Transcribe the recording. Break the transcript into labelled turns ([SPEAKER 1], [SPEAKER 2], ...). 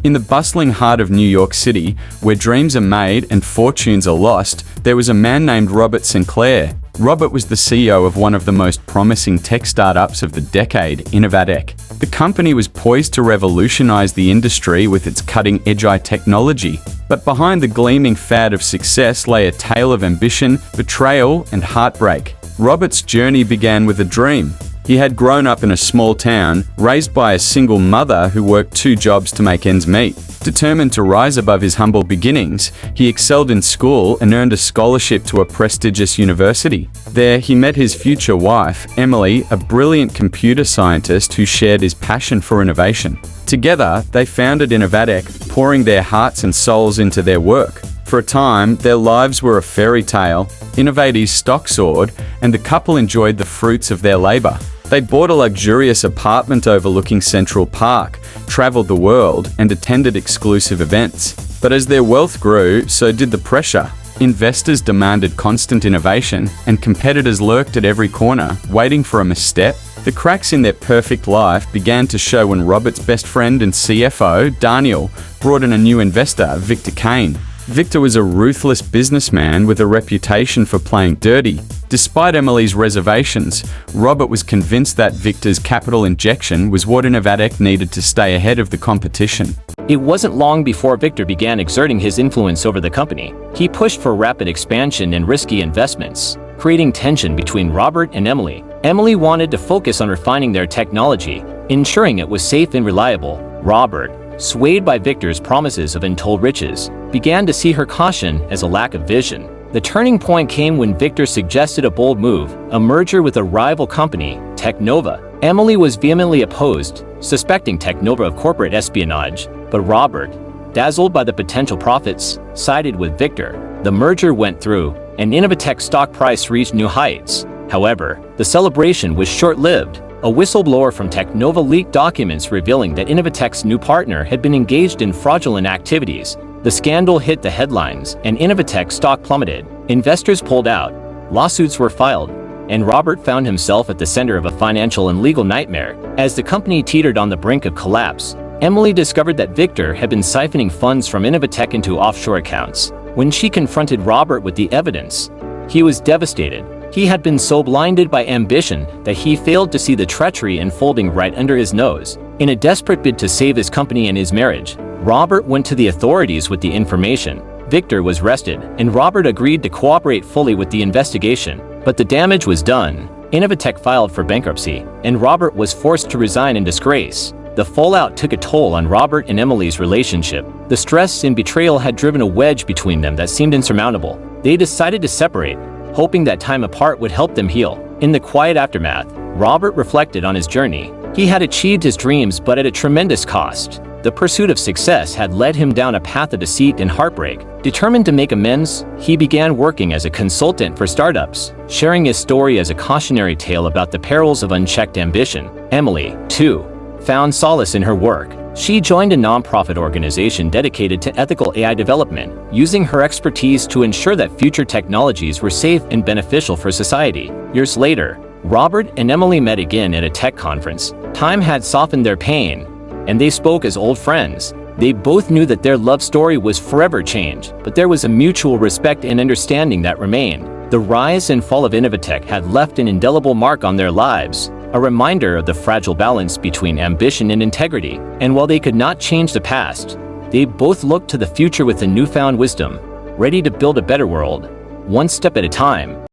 [SPEAKER 1] In the bustling heart of New York City, where dreams are made and fortunes are lost, there was a man named Robert Sinclair. Robert was the CEO of one of the most promising tech startups of the decade, Innovatech. The company was poised to revolutionize the industry with its cutting-edge technology. But behind the gleaming fad of success lay a tale of ambition, betrayal, and heartbreak. Robert's journey began with a dream. He had grown up in a small town, raised by a single mother who worked 2 jobs to make ends meet. Determined to rise above his humble beginnings, he excelled in school and earned a scholarship to a prestigious university. There, he met his future wife, Emily, a brilliant computer scientist who shared his passion for innovation. Together, they founded Innovatech, pouring their hearts and souls into their work. For a time, their lives were a fairy tale. Innovatech's stock soared, and the couple enjoyed the fruits of their labor. They bought a luxurious apartment overlooking Central Park, traveled the world, and attended exclusive events. But as their wealth grew, so did the pressure. Investors demanded constant innovation, and competitors lurked at every corner, waiting for a misstep. The cracks in their perfect life began to show when Robert's best friend and CFO, Daniel, brought in a new investor, Victor Kane. Victor was a ruthless businessman with a reputation for playing dirty. Despite Emily's reservations, Robert was convinced that Victor's capital injection was what Innovatech needed to stay ahead of the competition.
[SPEAKER 2] It wasn't long before Victor began exerting his influence over the company. He pushed for rapid expansion and risky investments, creating tension between Robert and Emily. Emily wanted to focus on refining their technology, ensuring it was safe and reliable. Robert, swayed by Victor's promises of untold riches, began to see her caution as a lack of vision. The turning point came when Victor suggested a bold move, a merger with a rival company, Technova. Emily was vehemently opposed, suspecting Technova of corporate espionage, but Robert, dazzled by the potential profits, sided with Victor. The merger went through, and Innovatech's stock price reached new heights. However, the celebration was short-lived. A whistleblower from Technova leaked documents revealing that Innovatech's new partner had been engaged in fraudulent activities. The scandal hit the headlines, and Innovatech's stock plummeted. Investors pulled out, lawsuits were filed, and Robert found himself at the center of a financial and legal nightmare. As the company teetered on the brink of collapse, Emily discovered that Victor had been siphoning funds from Innovatech into offshore accounts. When she confronted Robert with the evidence, he was devastated. He had been so blinded by ambition that he failed to see the treachery unfolding right under his nose. In a desperate bid to save his company and his marriage, Robert went to the authorities with the information. Victor was arrested, and Robert agreed to cooperate fully with the investigation. But the damage was done. Innovatech filed for bankruptcy, and Robert was forced to resign in disgrace. The fallout took a toll on Robert and Emily's relationship. The stress and betrayal had driven a wedge between them that seemed insurmountable. They decided to separate, hoping that time apart would help them heal. In the quiet aftermath, Robert reflected on his journey. He had achieved his dreams, but at a tremendous cost. The pursuit of success had led him down a path of deceit and heartbreak. Determined to make amends, he began working as a consultant for startups, sharing his story as a cautionary tale about the perils of unchecked ambition. Emily, too, found solace in her work. She joined a nonprofit organization dedicated to ethical AI development, using her expertise to ensure that future technologies were safe and beneficial for society. Years later, Robert and Emily met again at a tech conference. Time had softened their pain, and they spoke as old friends. They both knew that their love story was forever changed, but there was a mutual respect and understanding that remained. The rise and fall of Innovatech had left an indelible mark on their lives, a reminder of the fragile balance between ambition and integrity. And while they could not change the past, they both looked to the future with a newfound wisdom, ready to build a better world, one step at a time.